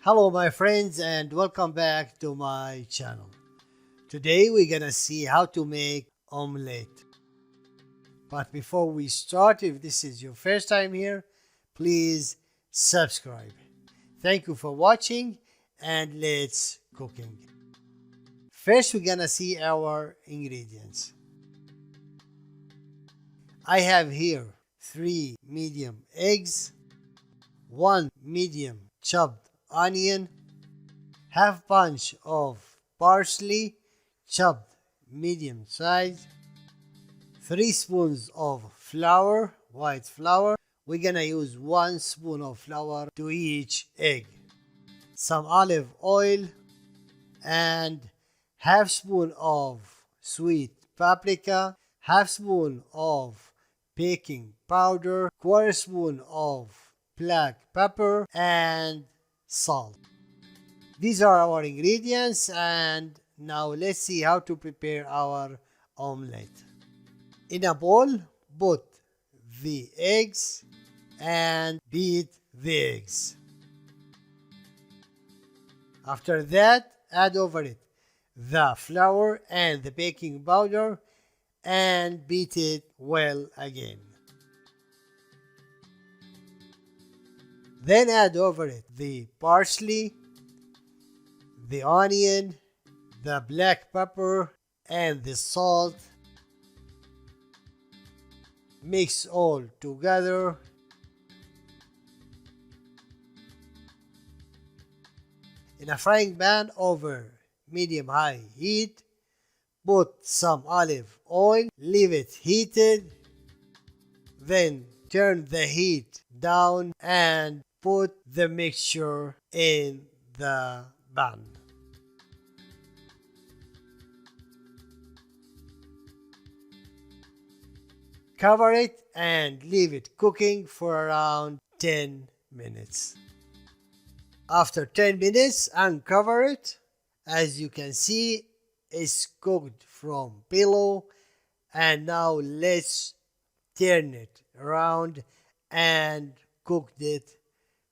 Hello my friends and welcome back to my channel. Today we're gonna see how to make omelette. But before we start, if this is your first time here, please subscribe. Thank you for watching and let's cooking. First we're gonna see our ingredients. I have here 3 medium eggs, 1 medium chopped onion, half bunch of parsley chopped medium size, 3 spoons of flour, white flour. We're gonna use 1 spoon of flour to each egg, some olive oil, and half spoon of sweet paprika, half spoon of baking powder, quarter spoon of black pepper, and salt. These are our ingredients, and now let's see how to prepare our omelette. In a bowl, put the eggs and beat the eggs. After that, add over it the flour and the baking powder and beat it well again. Then add over it the parsley, the onion, the black pepper, and the salt. Mix all together. In a frying pan over medium-high heat, put some olive oil, leave it heated, then turn the heat down and put the mixture in the pan. Cover it and leave it cooking for around 10 minutes. After 10 minutes, uncover it. As you can see, it's cooked from below, and now let's turn it around and cook it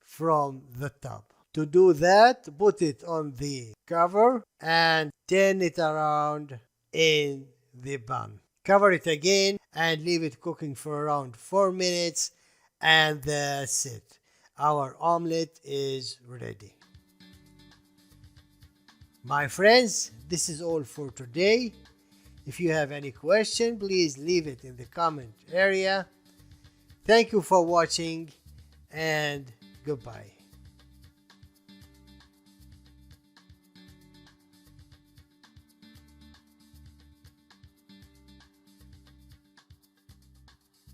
from the top. To do that, put it on the cover and turn it around in the pan. Cover it again and leave it cooking for around 4 minutes, and that's it. Our omelette is ready. My friends, this is all for today. If you have any question, please leave it in the comment area. Thank you for watching and goodbye.